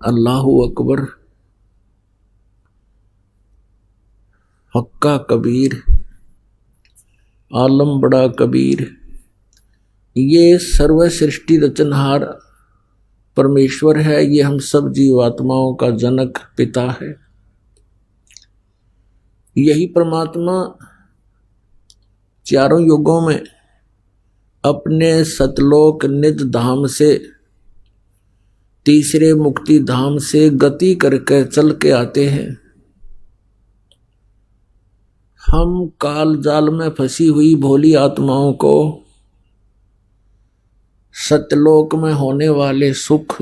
अल्लाहु अकबर, हक्का कबीर, आलम बड़ा कबीर। ये सर्व सृष्टि रचनहार परमेश्वर है। ये हम सब जीवात्माओं का जनक पिता है। यही परमात्मा चारों युगों में अपने सतलोक निज धाम से तीसरे मुक्ति धाम से गति करके चल के आते हैं। हम काल जाल में फंसी हुई भोली आत्माओं को सतलोक में होने वाले सुख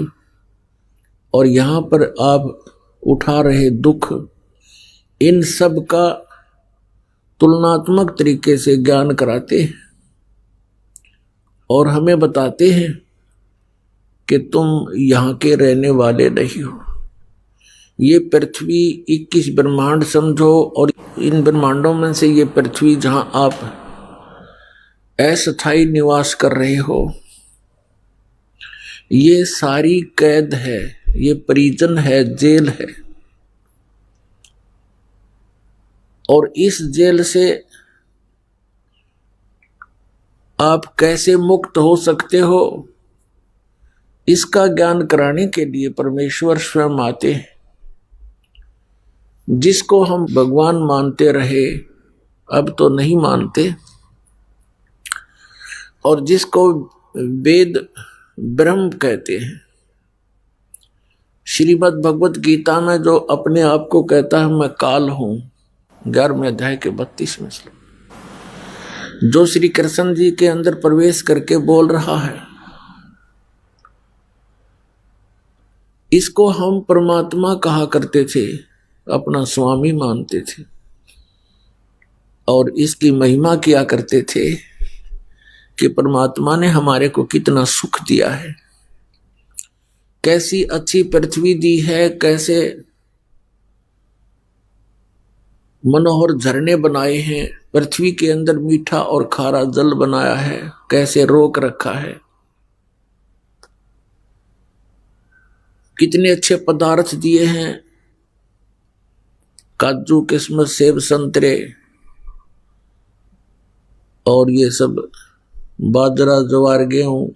और यहाँ पर आप उठा रहे दुख, इन सब का तुलनात्मक तरीके से ज्ञान कराते हैं और हमें बताते हैं कि तुम यहाँ के रहने वाले नहीं हो। ये पृथ्वी 21 ब्रह्मांड समझो और इन ब्रह्मांडों में से ये पृथ्वी जहाँ आप अस्थायी निवास कर रहे हो, ये सारी कैद है, ये परिजन है, जेल है। और इस जेल से आप कैसे मुक्त हो सकते हो, इसका ज्ञान कराने के लिए परमेश्वर स्वयं आते हैं। जिसको हम भगवान मानते रहे, अब तो नहीं मानते, और जिसको वेद ब्रह्म कहते हैं। श्रीमद् भगवत गीता में जो अपने आप को कहता है मैं काल हूं, 11वें अध्याय के 32वें श्लोक, जो श्री कृष्ण जी के अंदर प्रवेश करके बोल रहा है, इसको हम परमात्मा कहा करते थे, अपना स्वामी मानते थे और इसकी महिमा किया करते थे कि परमात्मा ने हमारे को कितना सुख दिया है, कैसी अच्छी पृथ्वी दी है, कैसे मनोहर झरने बनाए हैं, पृथ्वी के अंदर मीठा और खारा जल बनाया है, कैसे रोक रखा है, कितने अच्छे पदार्थ दिए हैं, काजू किस्मत सेब संतरे और ये सब बाजरा ज्वार गेहूं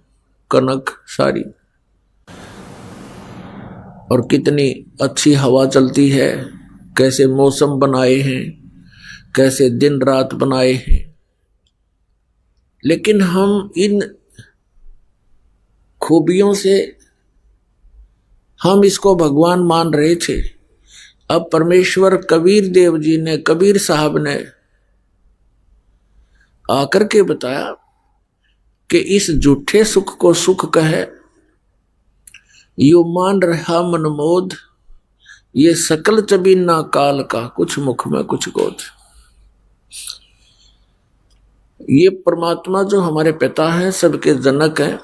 कनक सारी, और कितनी अच्छी हवा चलती है, कैसे मौसम बनाए हैं, कैसे दिन रात बनाए हैं। लेकिन हम इन खूबियों से हम इसको भगवान मान रहे थे। अब परमेश्वर कबीर देव जी ने, कबीर साहब ने आकर के बताया कि इस झूठे सुख को सुख कहे, यो मान रहा मनमोद, ये सकल चबीना काल का, कुछ मुख में कुछ गोद। ये परमात्मा जो हमारे पिता है, सबके जनक है,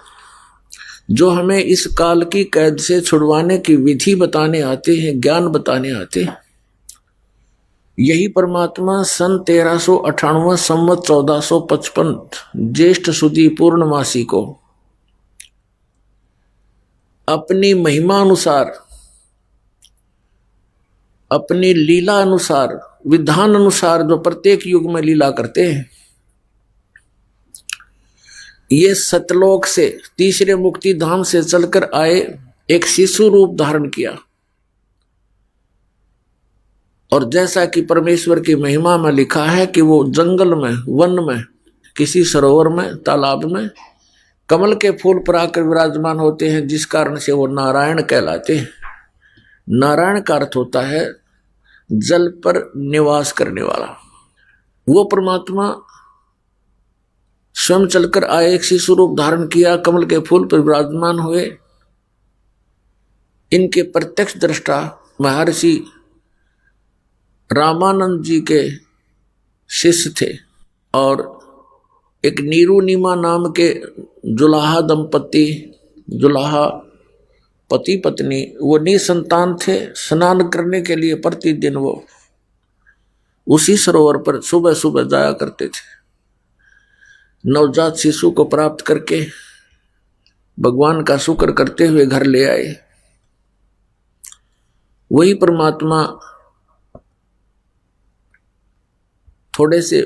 जो हमें इस काल की कैद से छुड़वाने की विधि बताने आते हैं, ज्ञान बताने आते हैं। यही परमात्मा सन 1398 संवत 1455 ज्येष्ठ सुदी पूर्णमासी को अपनी महिमा अनुसार, अपनी लीला अनुसार, विधान अनुसार जो प्रत्येक युग में लीला करते हैं, ये सतलोक से तीसरे मुक्ति धाम से चलकर आए, एक शिशु रूप धारण किया। और जैसा कि परमेश्वर की महिमा में लिखा है कि वो जंगल में, वन में, किसी सरोवर में, तालाब में कमल के फूल पर आकर विराजमान होते हैं, जिस कारण से वो नारायण कहलाते हैं। नारायण का अर्थ होता है जल पर निवास करने वाला। वो परमात्मा स्वयं चलकर आए, एक शिशु रूप धारण किया, कमल के फूल पर विराजमान हुए। इनके प्रत्यक्ष दृष्टा महर्षि रामानंद जी के शिष्य थे और एक नीरू नीमा नाम के जुलाहा दंपति, जुलाहा पति पत्नी, वो निसंतान थे। स्नान करने के लिए प्रतिदिन वो उसी सरोवर पर सुबह सुबह जाया करते थे। नवजात शिशु को प्राप्त करके भगवान का शुक्र करते हुए घर ले आए। वही परमात्मा थोड़े से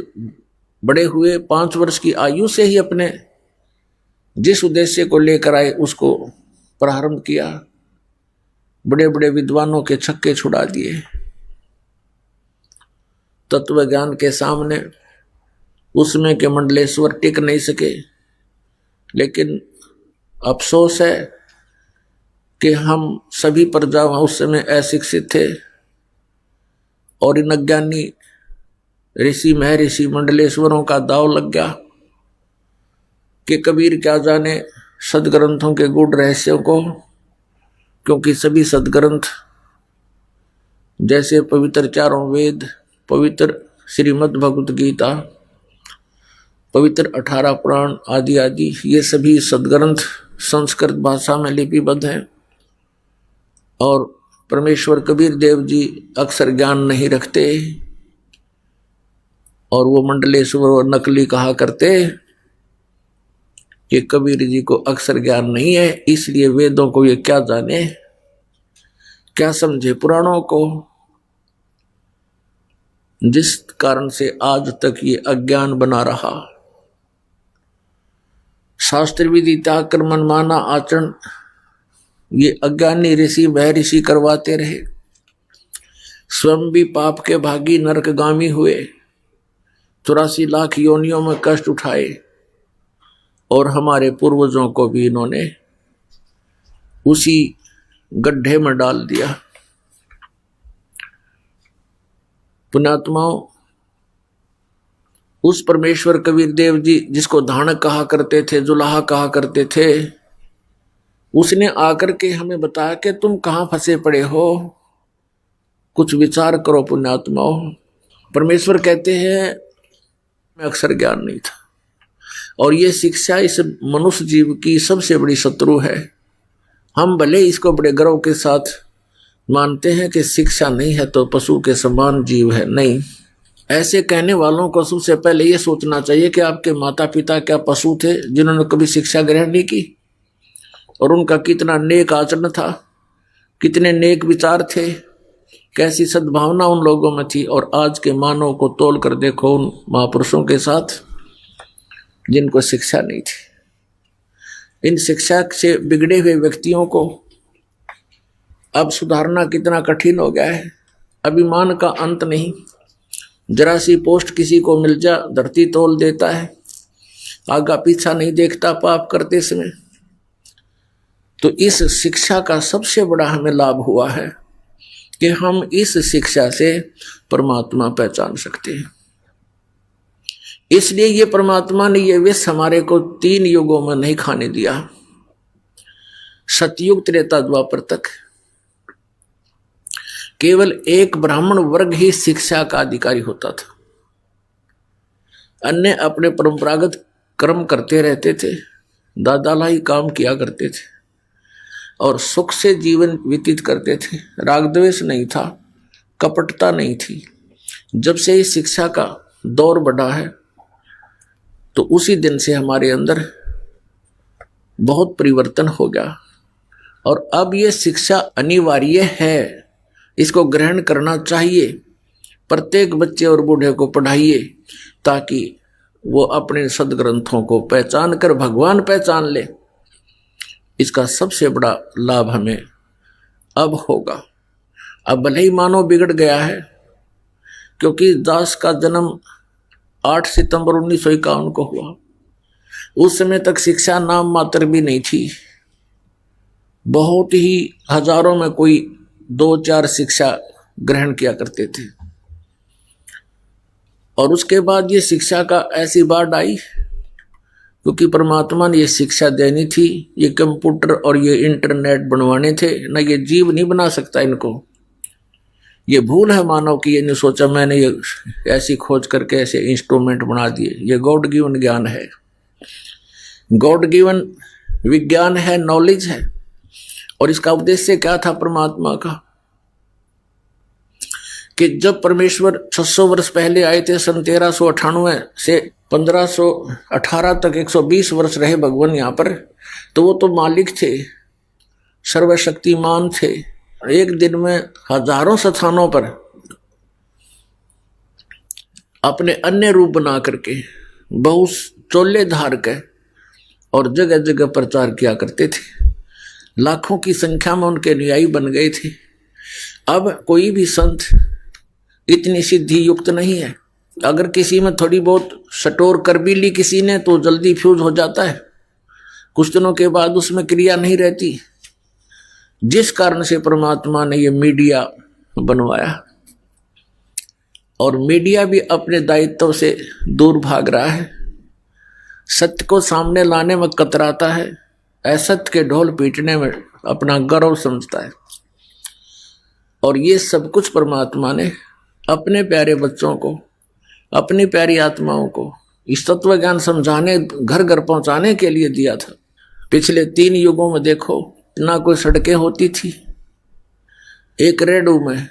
बड़े हुए, 5 वर्ष की आयु से ही अपने जिस उद्देश्य को लेकर आए उसको प्रारंभ किया। बड़े बड़े विद्वानों के छक्के छुड़ा दिए। तत्व ज्ञान के सामने उसमें के मंडलेश्वर टिक नहीं सके। लेकिन अफसोस है कि हम सभी प्रजा उस समय अशिक्षित थे और इन अज्ञानी ऋषि महर्षि मंडलेश्वरों का दाव लग गया कि कबीर क्या जाने सदग्रंथों के गूढ़ रहस्यों को, क्योंकि सभी सदग्रंथ जैसे पवित्र चारों वेद, पवित्र श्रीमद् भगवत गीता, पवित्र 18 पुराण आदि आदि, ये सभी सदग्रंथ संस्कृत भाषा में लिपिबद्ध हैं और परमेश्वर कबीर देव जी अक्सर ज्ञान नहीं रखते और वो मंडलेश्वर और नकली कहा करते कि कबीर जी को अक्सर ज्ञान नहीं है, इसलिए वेदों को ये क्या जाने, क्या समझे पुराणों को, जिस कारण से आज तक ये अज्ञान बना रहा। शास्त्र विधि त्याग कर मनमाना आचरण ये अज्ञानी ऋषि महर्षि करवाते रहे। स्वयं भी पाप के भागी नरकगामी हुए, 84 लाख योनियों में कष्ट उठाए और हमारे पूर्वजों को भी इन्होंने उसी गड्ढे में डाल दिया। पुण्यात्माओं, उस परमेश्वर कबीर देव जी जिसको धानक कहा करते थे, जुलाहा कहा करते थे, उसने आकर के हमें बताया कि तुम कहाँ फंसे पड़े हो, कुछ विचार करो पुण्यात्माओं। परमेश्वर कहते हैं मैं अक्सर ज्ञान नहीं था और ये शिक्षा इस मनुष्य जीव की सबसे बड़ी शत्रु है। हम भले इसको बड़े गर्व के साथ मानते हैं कि शिक्षा नहीं है तो पशु के समान जीव है, नहीं। ऐसे कहने वालों को सबसे पहले ये सोचना चाहिए कि आपके माता पिता क्या पशु थे जिन्होंने कभी शिक्षा ग्रहण नहीं की, और उनका कितना नेक आचरण था, कितने नेक विचार थे, कैसी सद्भावना उन लोगों में थी। और आज के मानव को तोल कर देखो उन महापुरुषों के साथ जिनको शिक्षा नहीं थी। इन शिक्षा से बिगड़े हुए व्यक्तियों को अब सुधारना कितना कठिन हो गया है। अभिमान का अंत नहीं, जरा सी पोस्ट किसी को मिल जा धरती तोल देता है, आगा पीछा नहीं देखता पाप करते समय। तो इस शिक्षा का सबसे बड़ा हमें लाभ हुआ है कि हम इस शिक्षा से परमात्मा पहचान सकते हैं। इसलिए ये परमात्मा ने ये विष हमारे को 3 युगों में नहीं खाने दिया, सतयुग त्रेता द्वापर तक। केवल एक ब्राह्मण वर्ग ही शिक्षा का अधिकारी होता था, अन्य अपने परंपरागत कर्म करते रहते थे, दादा ही काम किया करते थे और सुख से जीवन व्यतीत करते थे। राग द्वेष नहीं था, कपटता नहीं थी। जब से इस शिक्षा का दौर बढ़ा है तो उसी दिन से हमारे अंदर बहुत परिवर्तन हो गया और अब ये शिक्षा अनिवार्य है, इसको ग्रहण करना चाहिए। प्रत्येक बच्चे और बूढ़े को पढ़ाइए ताकि वो अपने सदग्रंथों को पहचान कर भगवान पहचान ले। इसका सबसे बड़ा लाभ हमें अब होगा। अब भले ही मानव बिगड़ गया है, क्योंकि दास का जन्म 8 सितंबर 1951 को हुआ। उस समय तक शिक्षा नाम मात्र भी नहीं थी, बहुत ही हजारों में कोई 2-4 शिक्षा ग्रहण किया करते थे। और उसके बाद ये शिक्षा का ऐसी बाढ़ आई क्योंकि परमात्मा ने ये शिक्षा देनी थी। ये कंप्यूटर और ये इंटरनेट बनवाने थे ना, ये जीव नहीं बना सकता इनको। ये भूल है मानव की, ये नहीं सोचा मैंने ये ऐसी खोज करके ऐसे इंस्ट्रूमेंट बना दिए। ये गॉड गिवन ज्ञान है, गॉड गिवन विज्ञान है, नॉलेज है। और इसका उद्देश्य क्या था परमात्मा का कि जब परमेश्वर 600 वर्ष पहले आए थे, सन 1398 से 1518 तक 120 वर्ष रहे भगवान यहाँ पर, तो वो तो मालिक थे, सर्वशक्तिमान थे। एक दिन में हजारों स्थानों पर अपने अन्य रूप बना करके बहुत चोले धार के और जगह जगह प्रचार किया करते थे। लाखों की संख्या में उनके अनुयायी बन गए थे। अब कोई भी संत इतनी सिद्धि युक्त नहीं है। अगर किसी में थोड़ी बहुत सटोर कर भी ली किसी ने तो जल्दी फ्यूज हो जाता है, कुछ दिनों के बाद उसमें क्रिया नहीं रहती। जिस कारण से परमात्मा ने ये मीडिया बनवाया, और मीडिया भी अपने दायित्व से दूर भाग रहा है, सत्य को सामने लाने में कतराता है, असत्य के ढोल पीटने में अपना गर्व समझता है। और ये सब कुछ परमात्मा ने अपने प्यारे बच्चों को, अपनी प्यारी आत्माओं को इस तत्व ज्ञान समझाने, घर घर पहुंचाने के लिए दिया था। पिछले 3 युगों में देखो, ना कोई सड़कें होती थी। एक रेडू में,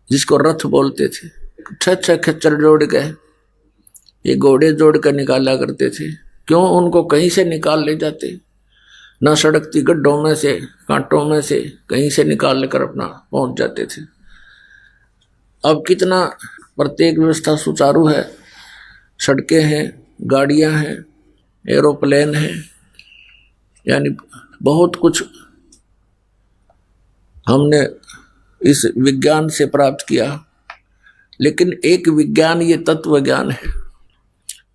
जिसको रथ बोलते थे, 6 खच्चर जोड़ के ये घोड़े जोड़ कर निकाला करते थे। क्यों? उनको कहीं से निकाल ले जाते, ना सड़क थी, गड्ढों में से, कांटों में से कहीं से निकाल लेकर अपना पहुंच जाते थे। अब कितना प्रत्येक व्यवस्था सुचारू है, सड़कें हैं, गाड़ियां हैं, एरोप्लेन हैं, यानी बहुत कुछ हमने इस विज्ञान से प्राप्त किया। लेकिन एक विज्ञान, ये तत्व ज्ञान है।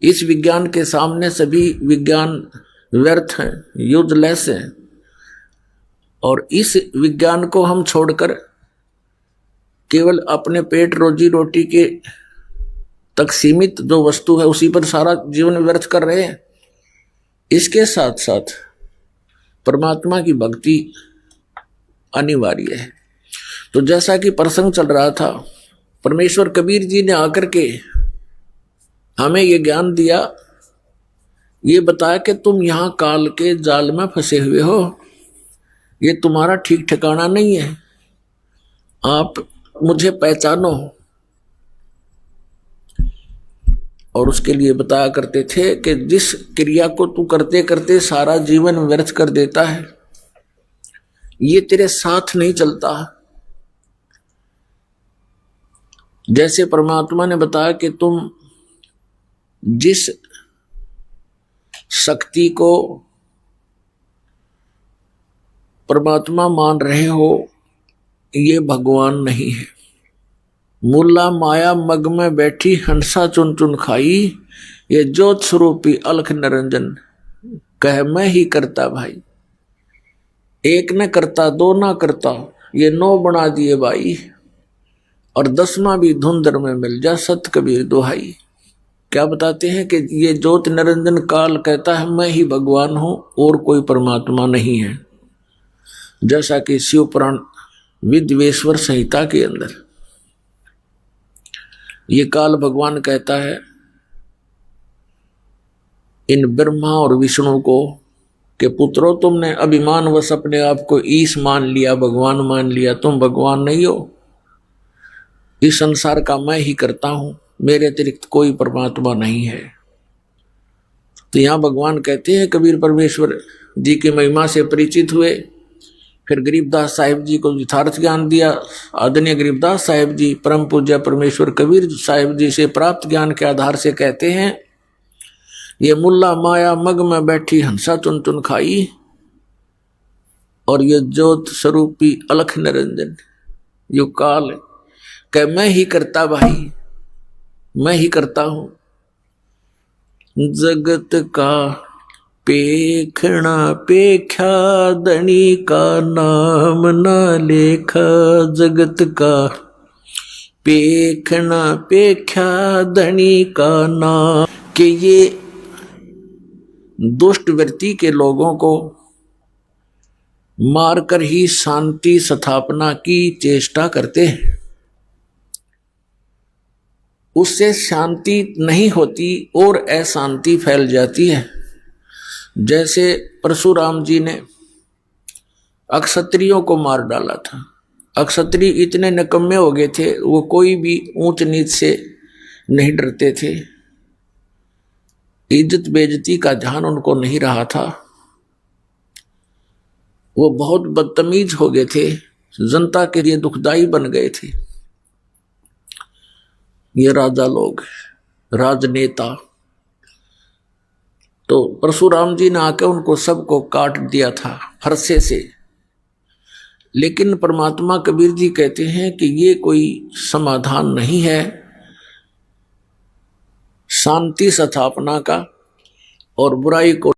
इस विज्ञान के सामने सभी विज्ञान व्यर्थ हैं, यूजलेस हैं। और इस विज्ञान को हम छोड़कर केवल अपने पेट रोजी रोटी के तक सीमित जो वस्तु है उसी पर सारा जीवन व्यर्थ कर रहे हैं। इसके साथ साथ परमात्मा की भक्ति अनिवार्य है। तो जैसा कि प्रसंग चल रहा था, परमेश्वर कबीर जी ने आकर के हमें ये ज्ञान दिया, ये बताया कि तुम यहां काल के जाल में फंसे हुए हो, ये तुम्हारा ठीक ठिकाना नहीं है, आप मुझे पहचानो। और उसके लिए बताया करते थे कि जिस क्रिया को तू करते करते सारा जीवन व्यर्थ कर देता है, ये तेरे साथ नहीं चलता। जैसे परमात्मा ने बताया कि तुम जिस शक्ति को परमात्मा मान रहे हो, ये भगवान नहीं है। मुल्ला माया मग में बैठी हंसा चुन चुन खाई, ये ज्योत स्वरूपी अलख निरंजन कह मैं ही करता भाई। एक न करता, 2 ना करता, ये 9 बना दिए भाई, और 10वां भी धुंधर में मिल जा सत कबीर दोहाई। क्या बताते हैं कि ये ज्योत निरंजन काल कहता है मैं ही भगवान हूं और कोई परमात्मा नहीं है। जैसा कि शिव पुराण विद्वेश्वर संहिता के अंदर ये काल भगवान कहता है इन ब्रह्मा और विष्णु को कि पुत्रों, तुमने अभिमानवश अपने आप को ईश मान लिया, भगवान मान लिया, तुम भगवान नहीं हो। इस संसार का मैं ही करता हूं, मेरे अतिरिक्त कोई परमात्मा नहीं है। तो यहां भगवान कहते हैं, कबीर परमेश्वर जी की महिमा से परिचित हुए, फिर गरीबदास साहिब जी को यथार्थ ज्ञान दिया। आदरणीय गरीबदास साहिब जी परम पूज्य परमेश्वर कबीर साहिब जी से प्राप्त ज्ञान के आधार से कहते हैं, ये मुल्ला माया मग में बैठी हंसा चुन चुन खाई, और ये ज्योत स्वरूपी अलख निरंजन यो काल कह मैं ही करता भाई, मैं ही करता हूं। जगत का पेखना पेख्या धनी का नाम ना लेखा, जगत का पेखना पेख्या धनी का नाम, कि ये दुष्ट वृत्ति के लोगों को मारकर ही शांति स्थापना की चेष्टा करते हैं। उससे शांति नहीं होती और अशांति फैल जाती है। जैसे परशुराम जी ने अक्षत्रियों को मार डाला था। अक्षत्रिय इतने निकम्मे हो गए थे, वो कोई भी ऊंच नीच से नहीं डरते थे, इज्जत बेइज्जती का ध्यान उनको नहीं रहा था। वो बहुत बदतमीज हो गए थे, जनता के लिए दुखदाई बन गए थे। ये राजा लोग, राजनेता। तो परशुराम जी ने आकर उनको सबको काट दिया था फरसे से। लेकिन परमात्मा कबीर जी कहते हैं कि ये कोई समाधान नहीं है शांति स्थापना का और बुराई को